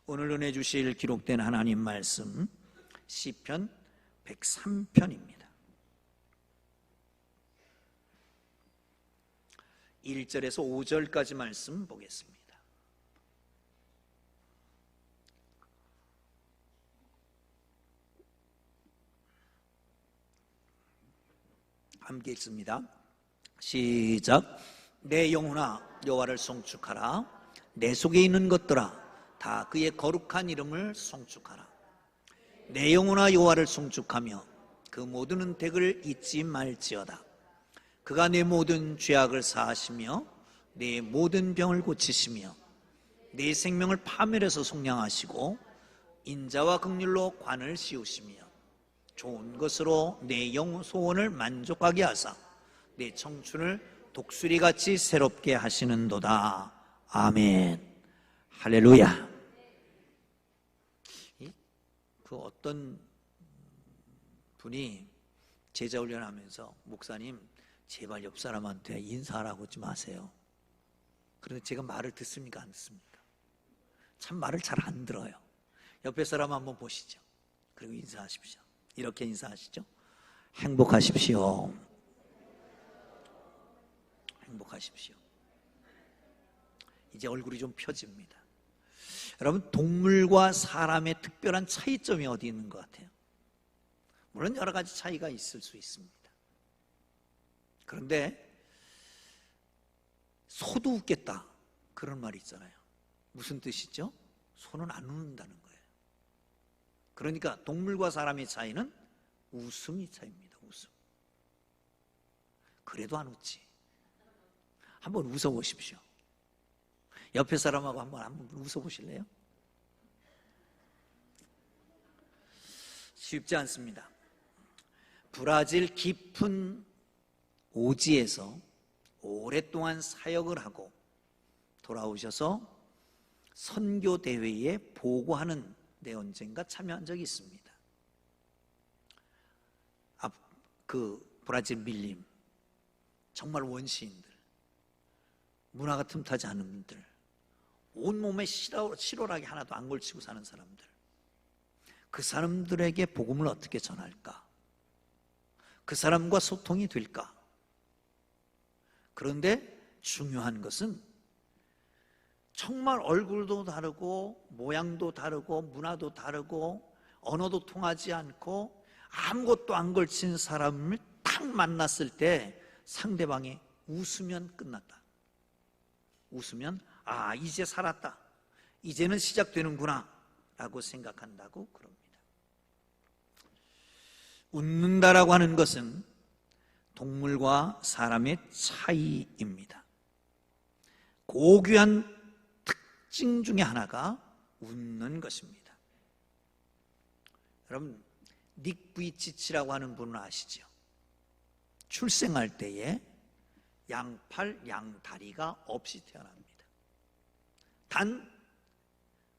오늘 은혜 주실 기록된 하나님 말씀 시편 103편입니다. 1절에서 5절까지 말씀 보겠습니다. 함께 읽습니다. 시작. 내 영혼아 여호와를 송축하라. 내 속에 있는 것들아 다 그의 거룩한 이름을 송축하라. 내 영혼아 여호와를 송축하며 그 모든 은택을 잊지 말지어다. 그가 내 모든 죄악을 사하시며 내 모든 병을 고치시며 내 생명을 파멸해서 속량하시고 인자와 긍휼로 관을 씌우시며 좋은 것으로 내 영 소원을 만족하게 하사 내 청춘을 독수리같이 새롭게 하시는도다. 아멘. 할렐루야. 그 어떤 분이 제자훈련하면서 목사님 제발 옆 사람한테 인사하라고 좀 하세요. 그런데 제가 말을 듣습니까 안 듣습니까? 참 말을 잘 안 들어요. 옆에 사람 한번 보시죠. 그리고 인사하십시오. 이렇게 인사하시죠. 행복하십시오. 행복하십시오. 이제 얼굴이 좀 펴집니다. 여러분, 동물과 사람의 특별한 차이점이 어디 있는 것 같아요? 물론 여러 가지 차이가 있을 수 있습니다. 그런데 소도 웃겠다 그런 말이 있잖아요. 무슨 뜻이죠? 소는 안 웃는다는 거예요. 그러니까 동물과 사람의 차이는 웃음이 차이입니다. 웃음. 그래도 안 웃지. 한번 웃어보십시오. 옆에 사람하고 한번 웃어보실래요? 쉽지 않습니다. 브라질 깊은 오지에서 오랫동안 사역을 하고 돌아오셔서 선교 대회에 보고하는 데 언젠가 참여한 적이 있습니다. 그 브라질 밀림, 정말 원시인들, 문화가 틈타지 않은 분들, 온몸에 실오라기 하나도 안 걸치고 사는 사람들, 그 사람들에게 복음을 어떻게 전할까? 그 사람과 소통이 될까? 그런데 중요한 것은 정말 얼굴도 다르고 모양도 다르고 문화도 다르고 언어도 통하지 않고 아무것도 안 걸친 사람을 딱 만났을 때 상대방이 웃으면 끝났다. 웃으면 아, 이제 살았다. 이제는 시작되는구나 라고 생각한다고 그럽니다. 웃는다라고 하는 것은 동물과 사람의 차이입니다. 고귀한 특징 중에 하나가 웃는 것입니다. 여러분, 닉 부이치치라고 하는 분은 아시죠? 출생할 때에 양팔, 양다리가 없이 태어납니다. 단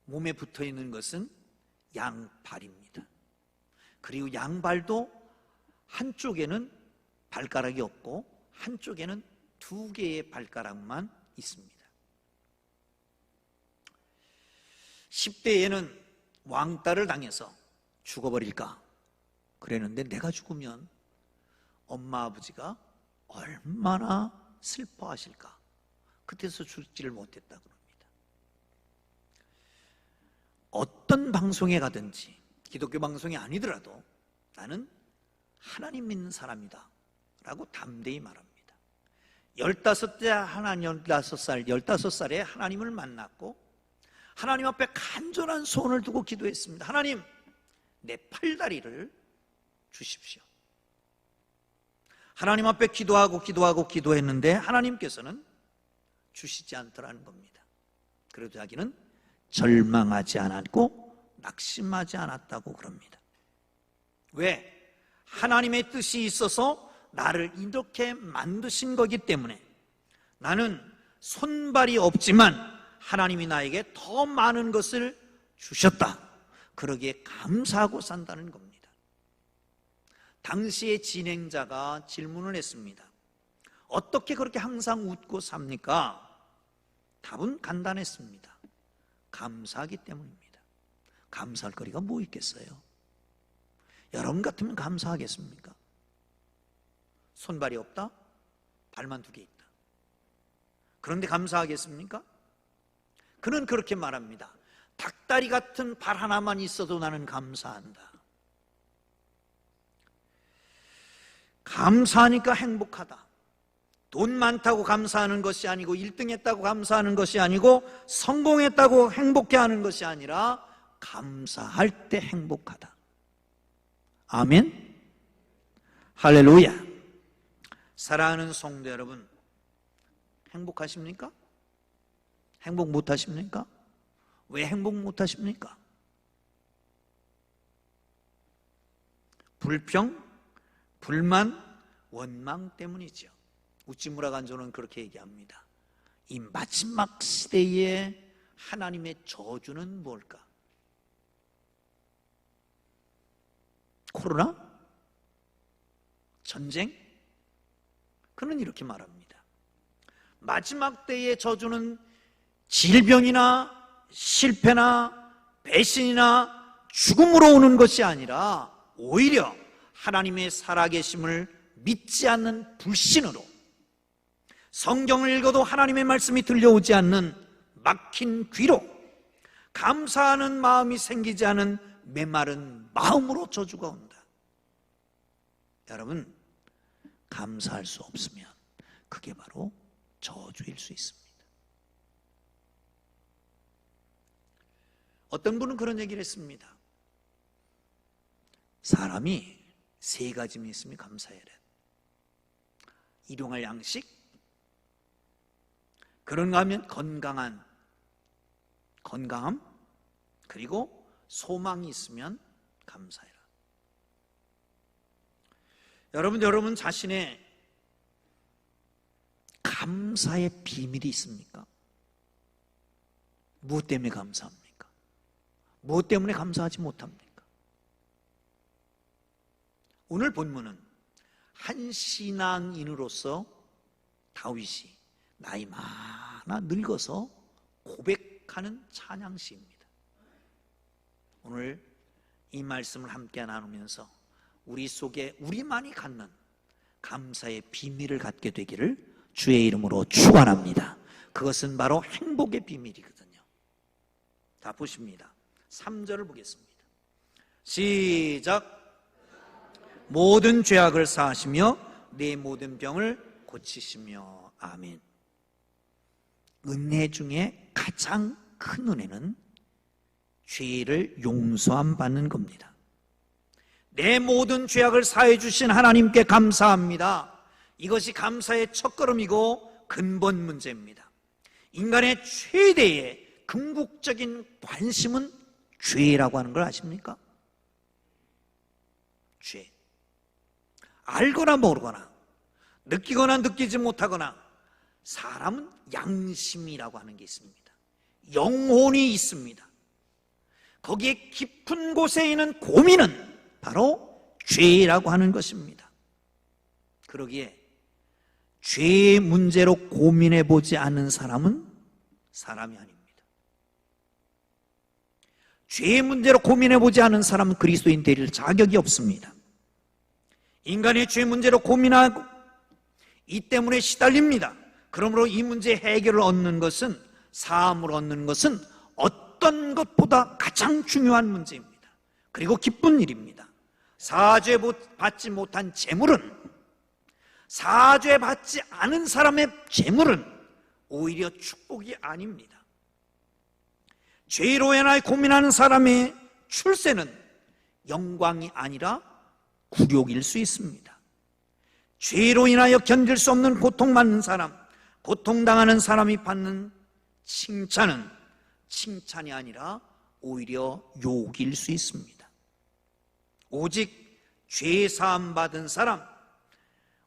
몸에 붙어있는 것은 양발입니다. 그리고 양발도 한쪽에는 발가락이 없고 한쪽에는 2개의 발가락만 있습니다. 10대에는 왕따를 당해서 죽어버릴까 그랬는데 내가 죽으면 엄마 아버지가 얼마나 슬퍼하실까. 그때서 죽지를 못했다 그럽니다. 어떤 방송에 가든지 기독교 방송이 아니더라도 나는 하나님 믿는 사람이다 라고 담대히 말합니다. 15살에 하나님을 만났고 하나님 앞에 간절한 소원을 두고 기도했습니다. 하나님, 내 팔다리를 주십시오. 하나님 앞에 기도했는데 하나님께서는 주시지 않더라는 겁니다. 그래도 자기는 절망하지 않았고 낙심하지 않았다고 그럽니다. 왜? 하나님의 뜻이 있어서 나를 이렇게 만드신 거기 때문에 나는 손발이 없지만 하나님이 나에게 더 많은 것을 주셨다. 그러기에 감사하고 산다는 겁니다. 당시의 진행자가 질문을 했습니다. 어떻게 그렇게 항상 웃고 삽니까? 답은 간단했습니다. 감사하기 때문입니다. 감사할 거리가 뭐 있겠어요? 여러분 같으면 감사하겠습니까? 손발이 없다? 발만 2개 있다. 그런데 감사하겠습니까? 그는 그렇게 말합니다. 닭다리 같은 발 하나만 있어도 나는 감사한다. 감사하니까 행복하다. 돈 많다고 감사하는 것이 아니고 1등 했다고 감사하는 것이 아니고 성공했다고 행복해하는 것이 아니라 감사할 때 행복하다. 아멘. 할렐루야. 사랑하는 성도 여러분, 행복하십니까? 행복 못하십니까? 왜 행복 못하십니까? 불평, 불만, 원망 때문이죠. 우찌무라 간조는 그렇게 얘기합니다. 이 마지막 시대에 하나님의 저주는 뭘까? 코로나? 전쟁? 그는 이렇게 말합니다. 마지막 때의 저주는 질병이나 실패나 배신이나 죽음으로 오는 것이 아니라 오히려 하나님의 살아계심을 믿지 않는 불신으로, 성경을 읽어도 하나님의 말씀이 들려오지 않는 막힌 귀로, 감사하는 마음이 생기지 않은 메마른 마음으로 저주가 온다. 여러분, 감사할 수 없으면 그게 바로 저주일 수 있습니다. 어떤 분은 그런 얘기를 했습니다. 사람이 3가지만 있으면 감사해야 돼. 일용할 양식, 그런가 하면 건강함, 그리고 소망이 있으면 감사해라. 여러분 자신의 감사의 비밀이 있습니까? 무엇 때문에 감사합니까? 무엇 때문에 감사하지 못합니까? 오늘 본문은 한 신앙인으로서 다윗이 나이 많아 늙어서 고백하는 찬양시입니다. 오늘 이 말씀을 함께 나누면서 우리 속에 우리만이 갖는 감사의 비밀을 갖게 되기를 주의 이름으로 축원합니다. 그것은 바로 행복의 비밀이거든요. 다 보십니다. 3절을 보겠습니다. 시작. 모든 죄악을 사하시며 내 모든 병을 고치시며. 아멘. 은혜 중에 가장 큰 은혜는 죄를 용서함 받는 겁니다. 내 모든 죄악을 사해 주신 하나님께 감사합니다. 이것이 감사의 첫걸음이고 근본 문제입니다. 인간의 최대의 궁극적인 관심은 죄라고 하는 걸 아십니까? 죄. 알거나 모르거나 느끼거나 느끼지 못하거나 사람은 양심이라고 하는 게 있습니다. 영혼이 있습니다. 거기에 깊은 곳에 있는 고민은 바로 죄라고 하는 것입니다. 그러기에 죄의 문제로 고민해 보지 않는 사람은 사람이 아닙니다. 죄의 문제로 고민해 보지 않은 사람은 그리스도인 될 자격이 없습니다. 인간의 죄 문제로 고민하고 이 때문에 시달립니다. 그러므로 이 문제의 해결을 얻는 것은, 사함을 얻는 것은 어떤 것보다 가장 중요한 문제입니다. 그리고 기쁜 일입니다. 사죄 받지 못한 재물은, 사죄 받지 않은 사람의 재물은 오히려 축복이 아닙니다. 죄로 인하여 고민하는 사람의 출세는 영광이 아니라 굴욕일 수 있습니다. 죄로 인하여 견딜 수 없는 고통받는 사람, 고통당하는 사람이 받는 칭찬은 칭찬이 아니라 오히려 욕일 수 있습니다. 오직 죄사함 받은 사람,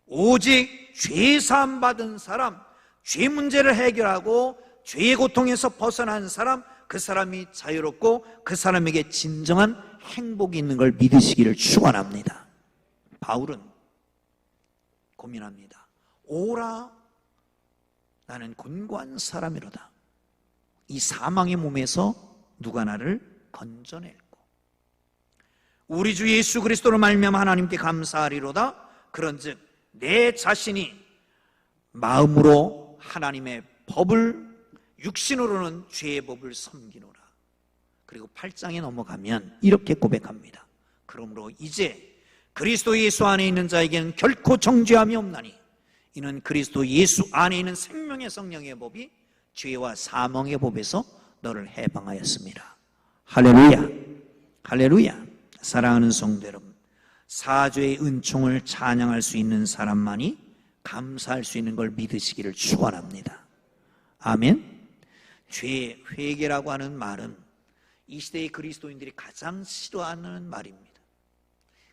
오직 죄사함 받은 사람, 죄 문제를 해결하고 죄의 고통에서 벗어난 사람, 그 사람이 자유롭고 그 사람에게 진정한 행복이 있는 걸 믿으시기를 축원합니다. 바울은 고민합니다. 오라, 나는 곤고한 사람이로다. 이 사망의 몸에서 누가 나를 건져냈고 우리 주 예수 그리스도로 말미암아 하나님께 감사하리로다. 그런즉 내 자신이 마음으로 하나님의 법을, 육신으로는 죄의 법을 섬기노라. 그리고 8장에 넘어가면 이렇게 고백합니다. 그러므로 이제 그리스도 예수 안에 있는 자에게는 결코 정죄함이 없나니 이는 그리스도 예수 안에 있는 생명의 성령의 법이 죄와 사망의 법에서 너를 해방하였습니다. 할렐루야, 할렐루야. 사랑하는 성도 여러분, 사죄의 은총을 찬양할 수 있는 사람만이 감사할 수 있는 걸 믿으시기를 축원합니다. 아멘. 죄 회개라고 하는 말은 이 시대의 그리스도인들이 가장 싫어하는 말입니다.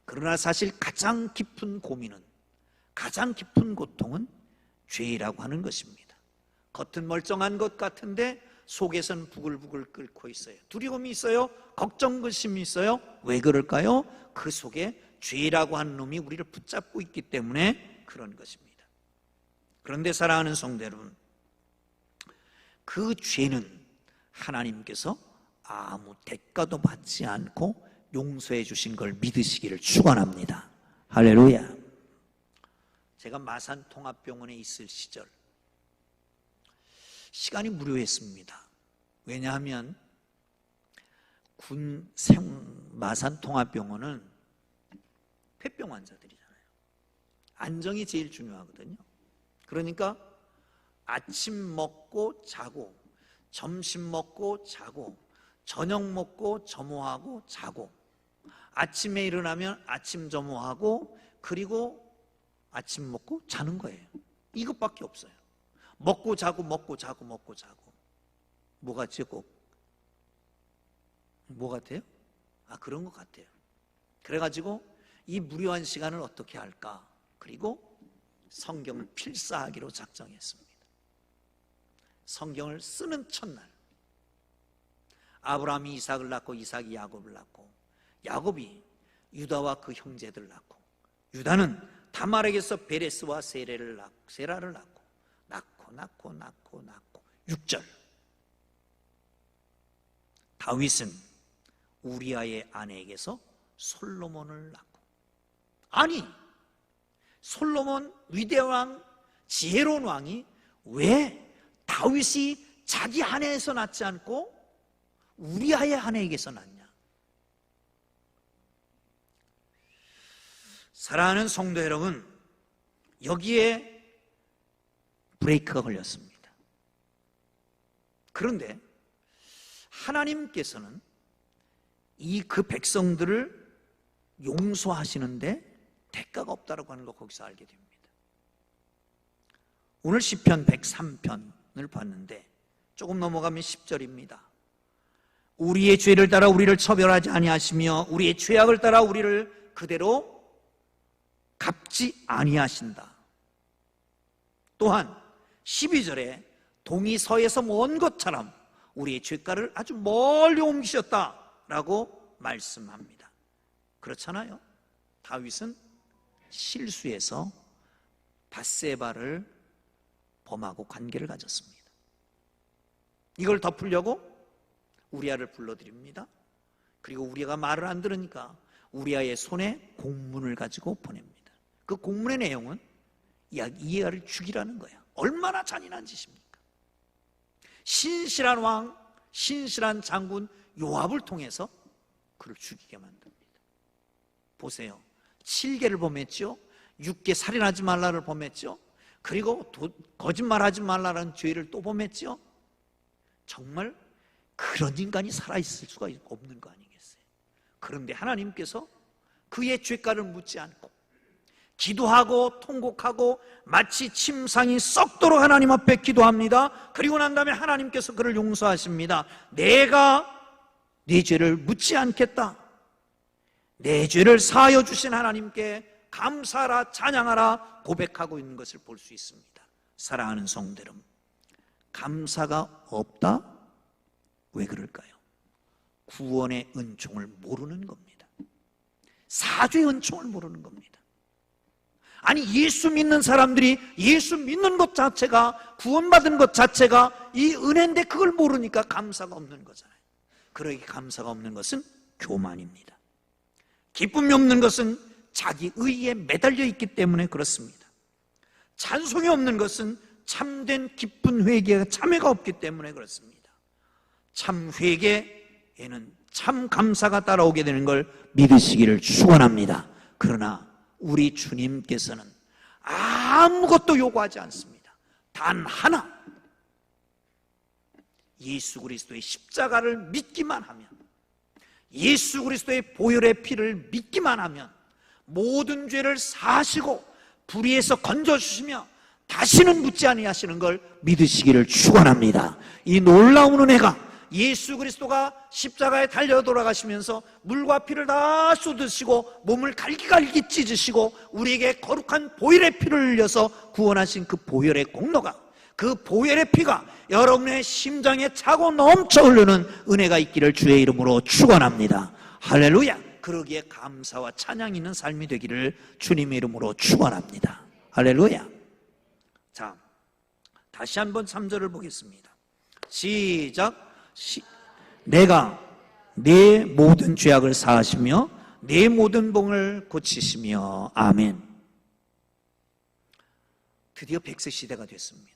그러나 사실 가장 깊은 고민은, 가장 깊은 고통은 죄라고 하는 것입니다. 겉은 멀쩡한 것 같은데 속에서는 부글부글 끓고 있어요. 두려움이 있어요. 걱정심이 있어요. 왜 그럴까요? 그 속에 죄라고 하는 놈이 우리를 붙잡고 있기 때문에 그런 것입니다. 그런데 사랑하는 성도 여러분, 그 죄는 하나님께서 아무 대가도 받지 않고 용서해 주신 걸 믿으시기를 축원합니다. 할렐루야. 제가 마산 통합병원에 있을 시절 시간이 무료했습니다. 왜냐하면 마산 통합병원은 폐병 환자들이잖아요. 안정이 제일 중요하거든요. 그러니까 아침 먹고 자고, 점심 먹고 자고, 저녁 먹고 점호하고 자고, 아침에 일어나면 아침 점호하고, 그리고 아침 먹고 자는 거예요. 이것밖에 없어요. 먹고 자고 먹고 자고 먹고 자고. 뭐 같죠? 꼭 뭐 같아요? 그런 것 같아요. 그래가지고 이 무료한 시간을 어떻게 할까? 그리고 성경을 필사하기로 작정했습니다. 성경을 쓰는 첫날 아브라함이 이삭을 낳고 이삭이 야곱을 낳고 야곱이 유다와 그 형제들을 낳고 유다는 다말에게서 베레스와 세라를 낳고 6절 다윗은 우리아의 아내에게서 솔로몬을 낳고, 아니 솔로몬 위대한 왕, 지혜로운 왕이 왜 다윗이 자기 아내에서 낳지 않고 우리아의 아내에게서 낳냐? 사랑하는 성도 여러분, 여기에 브레이크가 걸렸습니다. 그런데 하나님께서는 그 백성들을 용서하시는데 대가가 없다라고 하는 거 거기서 알게 됩니다. 오늘 시편 103편을 봤는데 조금 넘어가면 10절입니다. 우리의 죄를 따라 우리를 처벌하지 아니하시며 우리의 죄악을 따라 우리를 그대로 갚지 아니하신다. 또한 12절에 동이 서에서 먼 것처럼 우리의 죄가를 아주 멀리 옮기셨다라고 말씀합니다. 그렇잖아요. 다윗은 실수해서 밧세바를 범하고 관계를 가졌습니다. 이걸 덮으려고 우리아를 불러드립니다. 그리고 우리아가 말을 안 들으니까 우리아의 손에 공문을 가지고 보냅니다. 그 공문의 내용은 이아를 죽이라는 거야. 얼마나 잔인한 짓입니까? 신실한 왕, 신실한 장군 요압을 통해서 그를 죽이게 만듭니다. 보세요. 7개를 범했죠. 6개 살인하지 말라를 범했죠. 그리고 거짓말하지 말라는 죄를 또 범했죠. 정말 그런 인간이 살아있을 수가 없는 거 아니겠어요? 그런데 하나님께서 그의 죄가를 묻지 않고 기도하고 통곡하고 마치 침상이 썩도록 하나님 앞에 기도합니다. 그리고 난 다음에 하나님께서 그를 용서하십니다. 내가 네 죄를 묻지 않겠다. 내 죄를 사하여 주신 하나님께 감사하라, 찬양하라 고백하고 있는 것을 볼 수 있습니다. 사랑하는 성도 여러분, 감사가 없다? 왜 그럴까요? 구원의 은총을 모르는 겁니다. 사죄의 은총을 모르는 겁니다. 아니, 예수 믿는 사람들이 예수 믿는 것 자체가, 구원받은 것 자체가 이 은혜인데 그걸 모르니까 감사가 없는 거잖아요. 그러기 감사가 없는 것은 교만입니다. 기쁨이 없는 것은 자기 의에 매달려 있기 때문에 그렇습니다. 찬송이 없는 것은 참된 기쁜 회개가 참회가 없기 때문에 그렇습니다. 참 회개에는 참 감사가 따라오게 되는 걸 믿으시기를 축원합니다. 그러나 우리 주님께서는 아무것도 요구하지 않습니다. 단 하나, 예수 그리스도의 십자가를 믿기만 하면, 예수 그리스도의 보혈의 피를 믿기만 하면 모든 죄를 사하시고 불의에서 건져주시며 다시는 묻지 아니하시는 걸 믿으시기를 축원합니다. 이 놀라운 은혜가 예수 그리스도가 십자가에 달려 돌아가시면서 물과 피를 다 쏟으시고 몸을 갈기갈기 찢으시고 우리에게 거룩한 보혈의 피를 흘려서 구원하신 그 보혈의 공로가, 그 보혈의 피가 여러분의 심장에 차고 넘쳐 흐르는 은혜가 있기를 주의 이름으로 축원합니다. 할렐루야. 그러기에 감사와 찬양이 있는 삶이 되기를 주님의 이름으로 축원합니다. 할렐루야. 자, 다시 한번 3절을 보겠습니다. 시작. 내가 내 모든 죄악을 사하시며 내 모든 병을 고치시며. 아멘. 드디어 100세 시대가 됐습니다.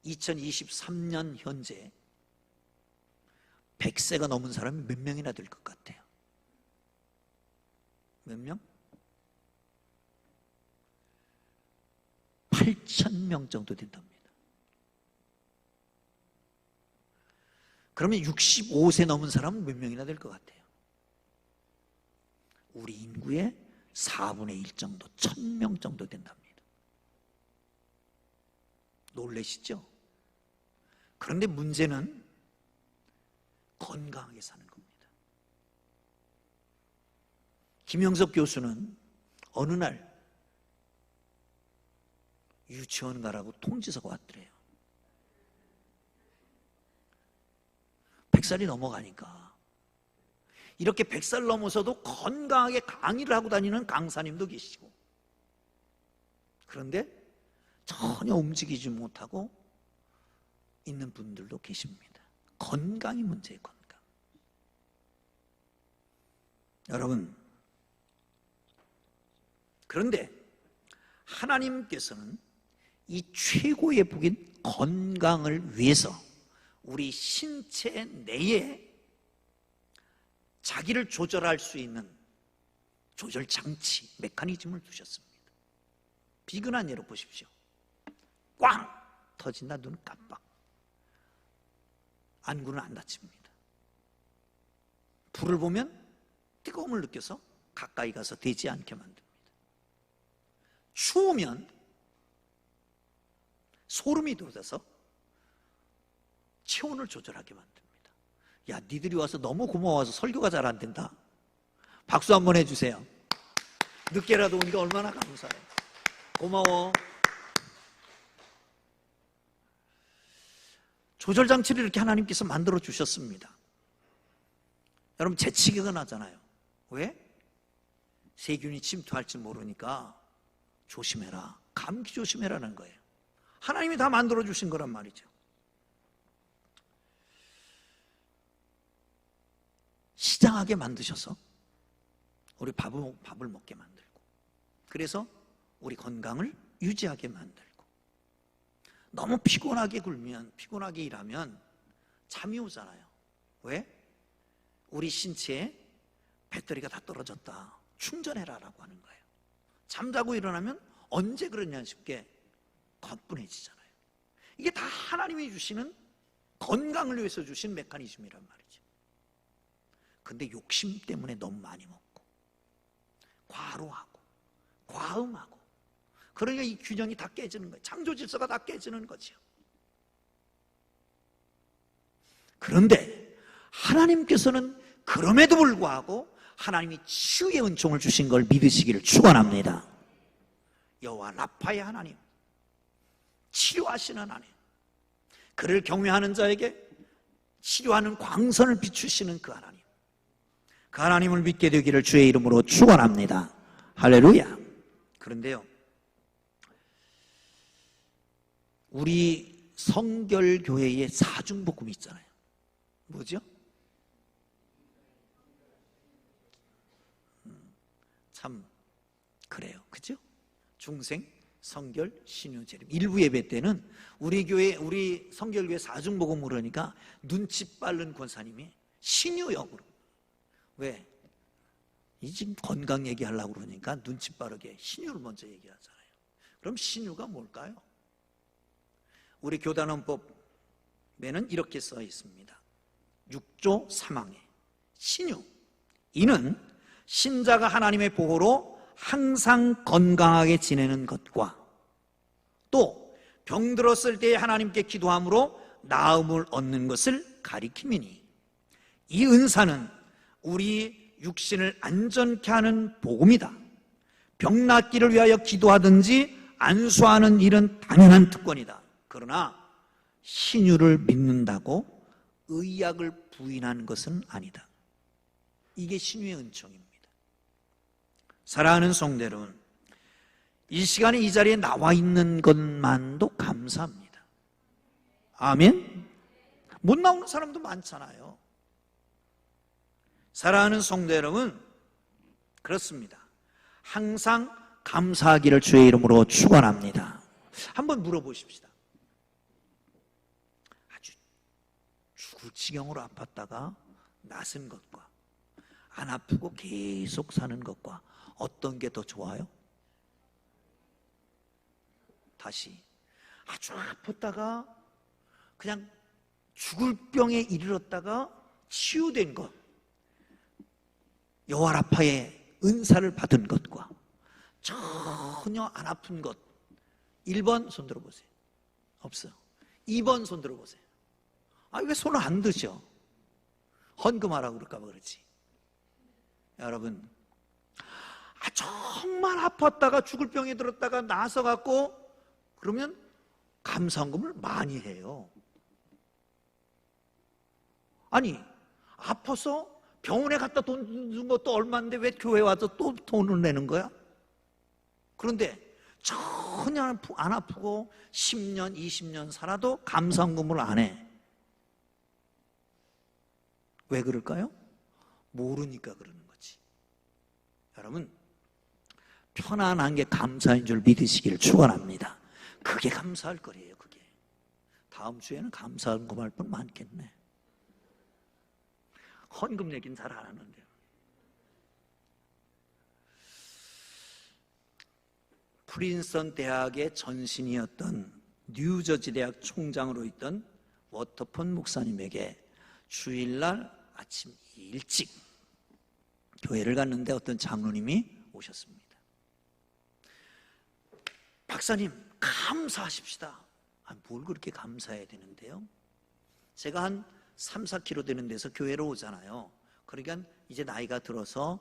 2023년 현재 100세가 넘은 사람이 몇 명이나 될 것 같아요? 몇 명? 8,000명 정도 된답니다. 그러면 65세 넘은 사람은 몇 명이나 될 것 같아요? 우리 인구의 4분의 1 정도, 1,000명 정도 된답니다. 놀라시죠? 그런데 문제는 건강하게 사는 겁니다. 김영석 교수는 어느 날 유치원 가라고 통지서가 왔더래요. 100살이 넘어가니까 이렇게 100살 넘어서도 건강하게 강의를 하고 다니는 강사님도 계시고, 그런데 전혀 움직이지 못하고 있는 분들도 계십니다. 건강이 문제예요. 건강. 여러분, 그런데 하나님께서는 이 최고의 복인 건강을 위해서 우리 신체 내에 자기를 조절할 수 있는 조절 장치, 메커니즘을 두셨습니다. 비근한 예로 보십시오. 꽝 터진다, 눈 깜빡. 안구는 안 다칩니다. 불을 보면 뜨거움을 느껴서 가까이 가서 되지 않게 만듭니다. 추우면 소름이 돋아서 체온을 조절하게 만듭니다. 야, 니들이 와서 너무 고마워서 설교가 잘 안 된다. 박수 한번 해주세요. 늦게라도 오니까 얼마나 감사해요. 고마워. 조절장치를 이렇게 하나님께서 만들어 주셨습니다. 여러분, 재채기가 나잖아요. 왜? 세균이 침투할지 모르니까 조심해라. 감기 조심해라는 거예요. 하나님이 다 만들어 주신 거란 말이죠. 시장하게 만드셔서 우리 밥을 먹게 만들고, 그래서 우리 건강을 유지하게 만들고, 너무 피곤하게 굴면, 피곤하게 일하면 잠이 오잖아요. 왜? 우리 신체에 배터리가 다 떨어졌다, 충전해라 라고 하는 거예요. 잠자고 일어나면 언제 그러냐 싶게 가뿐해지잖아요. 이게 다 하나님이 주시는, 건강을 위해서 주신 메커니즘이란 말이죠. 근데 욕심 때문에 너무 많이 먹고 과로하고 과음하고, 그러니까 이 균형이 다 깨지는 거예요. 창조 질서가 다 깨지는 거죠. 그런데 하나님께서는 그럼에도 불구하고 하나님이 치유의 은총을 주신 걸 믿으시기를 축원합니다. 여호와 라파의 하나님, 치료하시는 하나님, 그를 경외하는 자에게 치료하는 광선을 비추시는 그 하나님, 그 하나님을 믿게 되기를 주의 이름으로 축원합니다. 할렐루야. 그런데요, 우리 성결교회의 사중복음이 있잖아요. 뭐죠? 참 그래요, 그죠? 중생, 성결, 신유, 재림. 일부 예배 때는 우리 교회, 우리 성결교회 사중복음을 그러니까 눈치 빠른 권사님이 신유역으로. 왜? 이 지금 건강 얘기하려고 그러니까 눈치 빠르게 신유를 먼저 얘기하잖아요. 그럼 신유가 뭘까요? 우리 교단원법에는 이렇게 써 있습니다. 6조 3항에 신유, 이는 신자가 하나님의 보호로 항상 건강하게 지내는 것과 또 병들었을 때 하나님께 기도함으로 나음을 얻는 것을 가리킴이니, 이 은사는 우리 육신을 안전케 하는 복음이다. 병 낫기를 위하여 기도하든지 안수하는 일은 당연한 특권이다. 그러나 신유를 믿는다고 의약을 부인하는 것은 아니다. 이게 신유의 은총입니다. 사랑하는 성도 여러분, 이 시간에 이 자리에 나와 있는 것만도 감사합니다. 아멘. 못 나오는 사람도 많잖아요. 사랑하는 성도 여러분, 그렇습니다. 항상 감사하기를 주의 이름으로 축원합니다. 한번 물어보십시다. 아주 죽을 지경으로 아팠다가 낫은 것과 안 아프고 계속 사는 것과 어떤 게 더 좋아요? 다시 아주 아팠다가 그냥 죽을 병에 이르렀다가 치유된 것, 여호와 라파의 은사를 받은 것과 전혀 안 아픈 것. 1번 손 들어보세요. 없어요. 2번 손 들어보세요. 아, 왜 손을 안 드셔? 헌금하라고 그럴까 봐 그렇지. 여러분, 정말 아팠다가 죽을 병에 들었다가 나서 갖고 그러면 감사헌금을 많이 해요. 아니, 아파서 병원에 갔다 돈 준 것도 얼마인데 왜 교회 와서 또 돈을 내는 거야? 그런데 전혀 안 아프고 10년, 20년 살아도 감사헌금을 안 해. 왜 그럴까요? 모르니까 그러는 거지. 여러분, 편안한 게 감사인 줄 믿으시기를 축원합니다. 그게 감사할 거리예요. 그게. 다음 주에는 감사헌금 할 분 많겠네. 헌금 얘기는 잘 안 하는데요. 프린스턴 대학의 전신이었던 뉴저지 대학 총장으로 있던 워터폰 목사님에게 주일날 아침 일찍 교회를 갔는데 어떤 장로님이 오셨습니다. 박사님, 감사하십시다. 뭘 그렇게 감사해야 되는데요? 제가 한 3, 4km 되는 데서 교회로 오잖아요. 그러니까 이제 나이가 들어서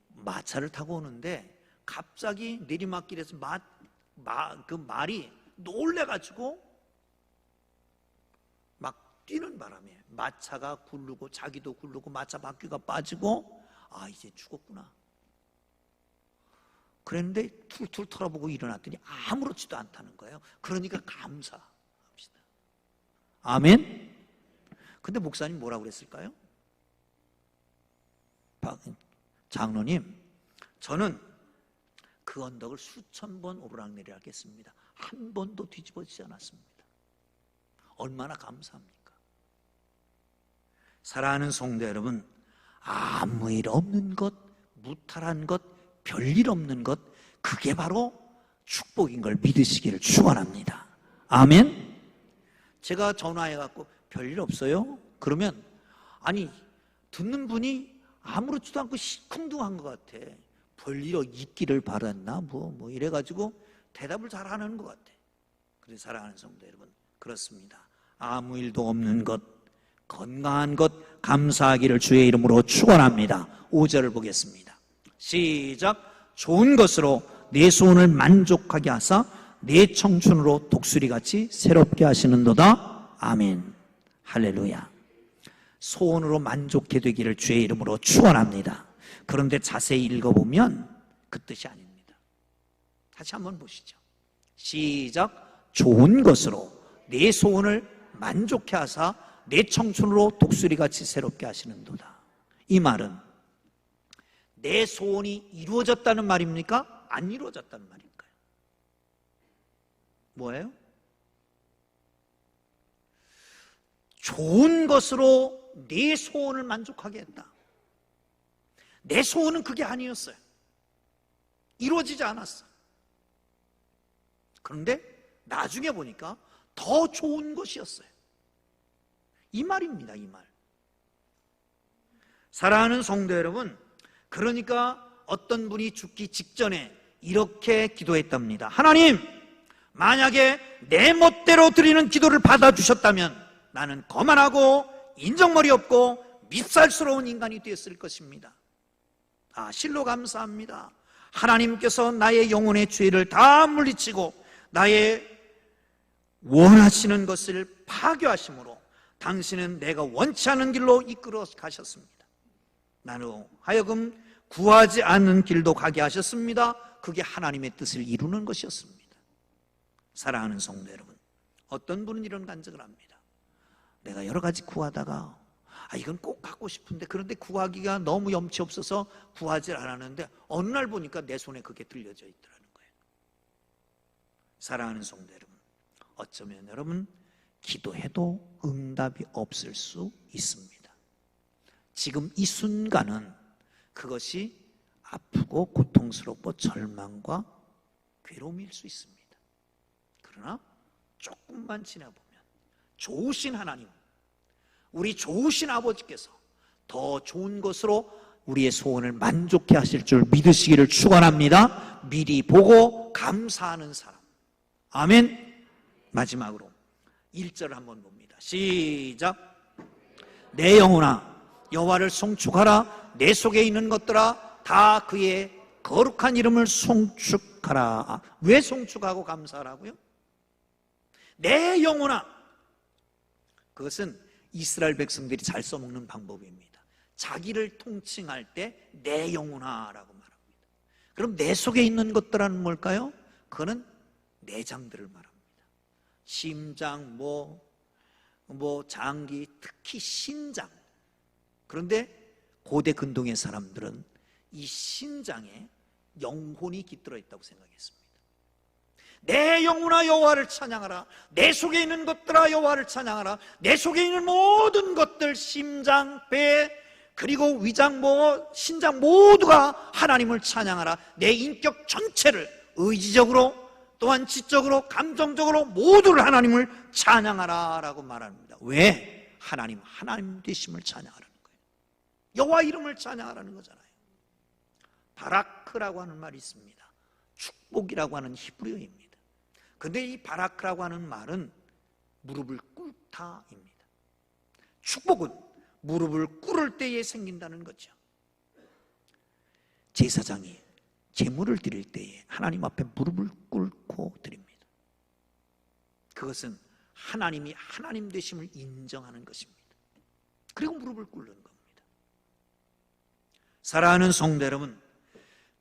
마차를 타고 오는데 갑자기 내리막길에서 그 말이 놀래가지고 막 뛰는 바람에 마차가 굴르고 자기도 굴르고 마차 바퀴가 빠지고, 아, 이제 죽었구나. 그랬는데 툴툴 털어보고 일어났더니 아무렇지도 않다는 거예요. 그러니까 감사합시다. 아멘. 근데 목사님 뭐라고 그랬을까요? 장로님, 저는 그 언덕을 수천 번 오르락내리락 했습니다. 한 번도 뒤집어지지 않았습니다. 얼마나 감사합니까? 사랑하는 성도 여러분, 아무 일 없는 것, 무탈한 것, 별일 없는 것, 그게 바로 축복인 걸 믿으시기를 축원합니다. 아멘. 제가 전화해갖고 별일 없어요? 그러면 아니, 듣는 분이 아무렇지도 않고 시큰둥한 것 같아. 별일 있기를 바랐나? 뭐 이래가지고 대답을 잘 안 하는 것 같아. 그래서 사랑하는 성도 여러분, 그렇습니다. 아무 일도 없는 것, 건강한 것 감사하기를 주의 이름으로 축원합니다. 5절을 보겠습니다. 시작. 좋은 것으로 내 소원을 만족하게 하사 내 청춘으로 독수리같이 새롭게 하시는도다. 아멘. 할렐루야. 소원으로 만족해 되기를 주의 이름으로 축원합니다. 그런데 자세히 읽어보면 그 뜻이 아닙니다. 다시 한번 보시죠. 시작. 좋은 것으로 내 소원을 만족해 하사 내 청춘으로 독수리같이 새롭게 하시는도다. 이 말은 내 소원이 이루어졌다는 말입니까? 안 이루어졌다는 말일까요? 뭐예요? 좋은 것으로 내 소원을 만족하게 했다. 내 소원은 그게 아니었어요. 이루어지지 않았어. 그런데 나중에 보니까 더 좋은 것이었어요. 이 말입니다, 이 말. 사랑하는 성도 여러분, 그러니까 어떤 분이 죽기 직전에 이렇게 기도했답니다. 하나님, 만약에 내 멋대로 드리는 기도를 받아주셨다면 나는 거만하고 인정머리 없고 밉살스러운 인간이 되었을 것입니다. 실로 감사합니다. 하나님께서 나의 영혼의 죄를 다 물리치고 나의 원하시는 것을 파괴하심으로 당신은 내가 원치 않은 길로 이끌어 가셨습니다. 나로 하여금 구하지 않는 길도 가게 하셨습니다. 그게 하나님의 뜻을 이루는 것이었습니다. 사랑하는 성도 여러분, 어떤 분은 이런 간증을 합니다. 내가 여러 가지 구하다가 이건 꼭 갖고 싶은데 그런데 구하기가 너무 염치 없어서 구하지 않았는데 어느 날 보니까 내 손에 그게 들려져 있더라는 거예요. 사랑하는 성도 여러분, 어쩌면 여러분 기도해도 응답이 없을 수 있습니다. 지금 이 순간은 그것이 아프고 고통스럽고 절망과 괴로움일 수 있습니다. 그러나 조금만 지나보면 좋으신 하나님, 우리 좋으신 아버지께서 더 좋은 것으로 우리의 소원을 만족해 하실 줄 믿으시기를 축원합니다. 미리 보고 감사하는 사람. 아멘. 마지막으로 1절을 한번 봅니다. 시작. 내 영혼아 여호와를 송축하라. 내 속에 있는 것들아 다 그의 거룩한 이름을 송축하라. 왜 송축하고 감사하라고요? 내 영혼아, 그것은 이스라엘 백성들이 잘 써먹는 방법입니다. 자기를 통칭할 때 내 영혼아라고 말합니다. 그럼 내 속에 있는 것들은 뭘까요? 그거는 내장들을 말합니다. 심장, 장기, 특히 신장. 그런데 고대 근동의 사람들은 이 신장에 영혼이 깃들어 있다고 생각했습니다. 내 영혼아 여호와를 찬양하라. 내 속에 있는 것들아 여호와를 찬양하라. 내 속에 있는 모든 것들, 심장, 배, 그리고 위장, 신장 모두가 하나님을 찬양하라. 내 인격 전체를 의지적으로 또한 지적으로 감정적으로 모두를 하나님을 찬양하라 라고 말합니다. 왜? 하나님 되심을 찬양하라는 거예요. 여호와 이름을 찬양하라는 거잖아요. 바라크라고 하는 말이 있습니다. 축복이라고 하는 히브리어입니다. 근데 이 바라크라고 하는 말은 무릎을 꿇다입니다. 축복은 무릎을 꿇을 때에 생긴다는 거죠. 제사장이 제물을 드릴 때에 하나님 앞에 무릎을 꿇고 드립니다. 그것은 하나님이 하나님 되심을 인정하는 것입니다. 그리고 무릎을 꿇는 겁니다. 사랑하는 성도 여러분,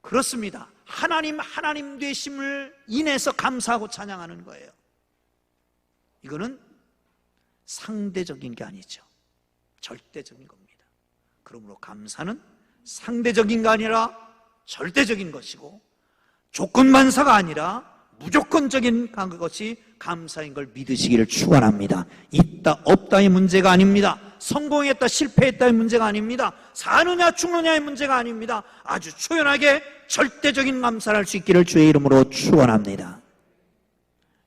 그렇습니다. 하나님 되심을 인해서 감사하고 찬양하는 거예요. 이거는 상대적인 게 아니죠. 절대적인 겁니다. 그러므로 감사는 상대적인 게 아니라 절대적인 것이고 조건만사가 아니라 무조건적인 것이 감사인 걸 믿으시기를 축원합니다. 있다 없다의 문제가 아닙니다. 성공했다 실패했다의 문제가 아닙니다. 사느냐 죽느냐의 문제가 아닙니다. 아주 초연하게 절대적인 감사를 할 수 있기를 주의 이름으로 축원합니다.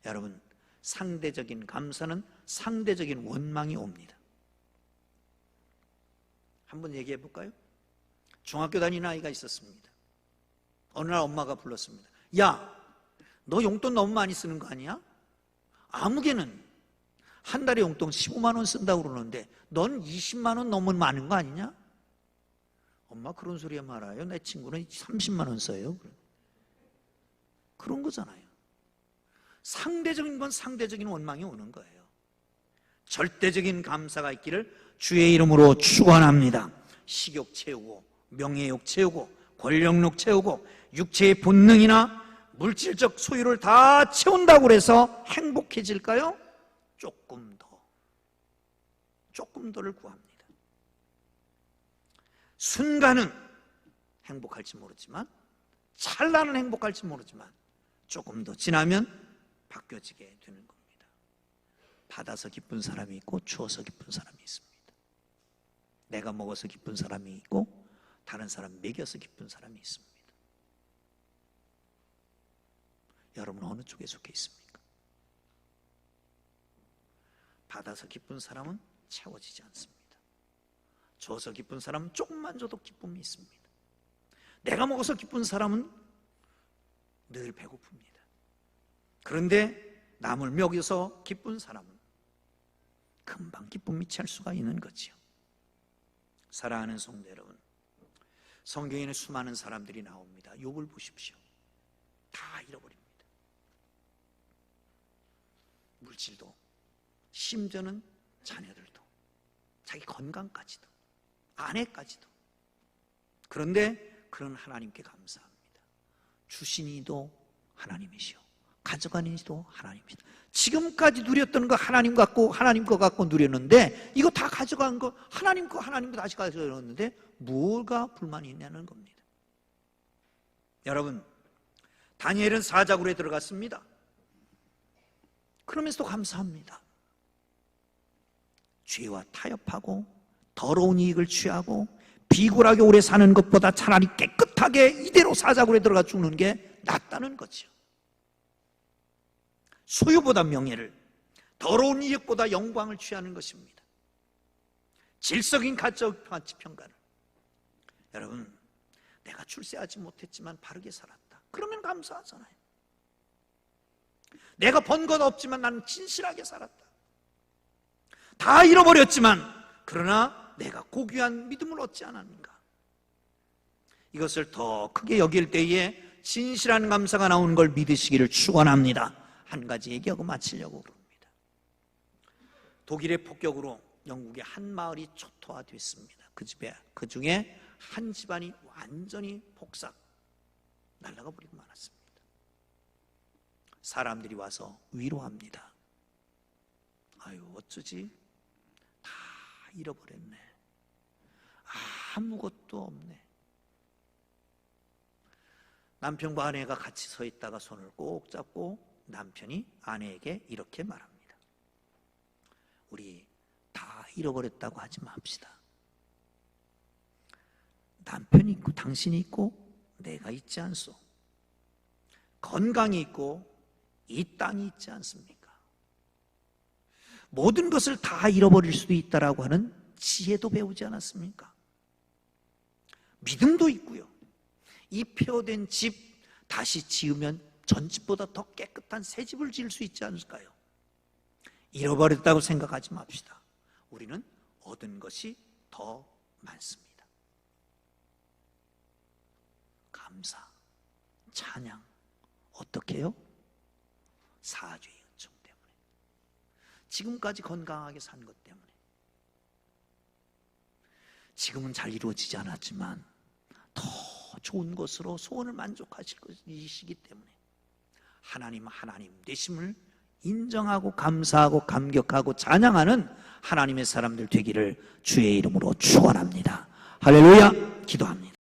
여러분, 상대적인 감사는 상대적인 원망이 옵니다. 한번 얘기해 볼까요? 중학교 다니는 아이가 있었습니다. 어느 날 엄마가 불렀습니다. 야, 너 용돈 너무 많이 쓰는 거 아니야? 아무개는 한 달에 용돈 15만 원 쓴다고 그러는데 넌 20만 원 너무 많은 거 아니냐? 엄마 그런 소리야 말아요. 내 친구는 30만 원 써요. 그런 거잖아요. 상대적인 건 상대적인 원망이 오는 거예요. 절대적인 감사가 있기를 주의 이름으로 축원합니다. 식욕 채우고 명예욕 채우고 권력욕 채우고 육체의 본능이나 물질적 소유를 다 채운다고 해서 행복해질까요? 조금 더를 구합니다. 순간은 행복할지 모르지만, 찰나는 행복할지 모르지만 조금 더 지나면 바뀌어지게 되는 겁니다. 받아서 기쁜 사람이 있고 주어서 기쁜 사람이 있습니다. 내가 먹어서 기쁜 사람이 있고 다른 사람 먹여서 기쁜 사람이 있습니다. 여러분 어느 쪽에 속해 있습니까? 받아서 기쁜 사람은 채워지지 않습니다. 줘서 기쁜 사람은 조금만 줘도 기쁨이 있습니다. 내가 먹어서 기쁜 사람은 늘 배고픕니다. 그런데 남을 먹여서 기쁜 사람은 금방 기쁨이 찰 수가 있는 거지요. 사랑하는 성도 여러분, 성경에는 수많은 사람들이 나옵니다. 욥을 보십시오. 다 잃어버립니다. 물질도, 심지어는 자녀들도, 자기 건강까지도, 아내까지도. 그런데 그런 하나님께 감사합니다. 주신 이도 하나님이시오, 가져가는 이도 하나님이시오. 지금까지 누렸던 거 하나님 갖고, 하나님 거 갖고 누렸는데 이거 다 가져간 거 하나님 거 다시 가져갔는데 뭐가 불만이 있냐는 겁니다. 여러분, 다니엘은 사자굴에 들어갔습니다. 그러면서도 감사합니다. 죄와 타협하고 더러운 이익을 취하고 비굴하게 오래 사는 것보다 차라리 깨끗하게 이대로 사자굴에 들어가 죽는 게 낫다는 거죠. 소유보다 명예를, 더러운 이익보다 영광을 취하는 것입니다. 질서긴 가치 평가를. 여러분, 내가 출세하지 못했지만 바르게 살았다. 그러면 감사하잖아요. 내가 번 것 없지만 나는 진실하게 살았다. 다 잃어버렸지만 그러나 내가 고귀한 믿음을 얻지 않았는가. 이것을 더 크게 여길 때에 진실한 감사가 나오는 걸 믿으시기를 축원합니다. 한 가지 얘기하고 마치려고 그럽니다. 독일의 폭격으로 영국의 한 마을이 초토화됐습니다. 그 중에 한 집안이 완전히 폭삭 날아가 버리고 말았습니다. 사람들이 와서 위로합니다. 아유, 어쩌지? 다 잃어버렸네. 아무것도 없네. 남편과 아내가 같이 서 있다가 손을 꼭 잡고 남편이 아내에게 이렇게 말합니다. 우리 다 잃어버렸다고 하지 맙시다. 남편이 있고 당신이 있고 내가 있지 않소. 건강이 있고 이 땅이 있지 않습니까? 모든 것을 다 잃어버릴 수도 있다라고 하는 지혜도 배우지 않았습니까? 믿음도 있고요. 이 폐허된 집 다시 지으면 전 집보다 더 깨끗한 새 집을 지을 수 있지 않을까요? 잃어버렸다고 생각하지 맙시다. 우리는 얻은 것이 더 많습니다. 감사, 찬양, 어떻게 해요? 사죄의 은총 때문에, 지금까지 건강하게 산 것 때문에, 지금은 잘 이루어지지 않았지만 더 좋은 것으로 소원을 만족하실 것이시기 때문에 하나님 되심을 인정하고 감사하고 감격하고 찬양하는 하나님의 사람들 되기를 주의 이름으로 축원합니다. 할렐루야. 기도합니다.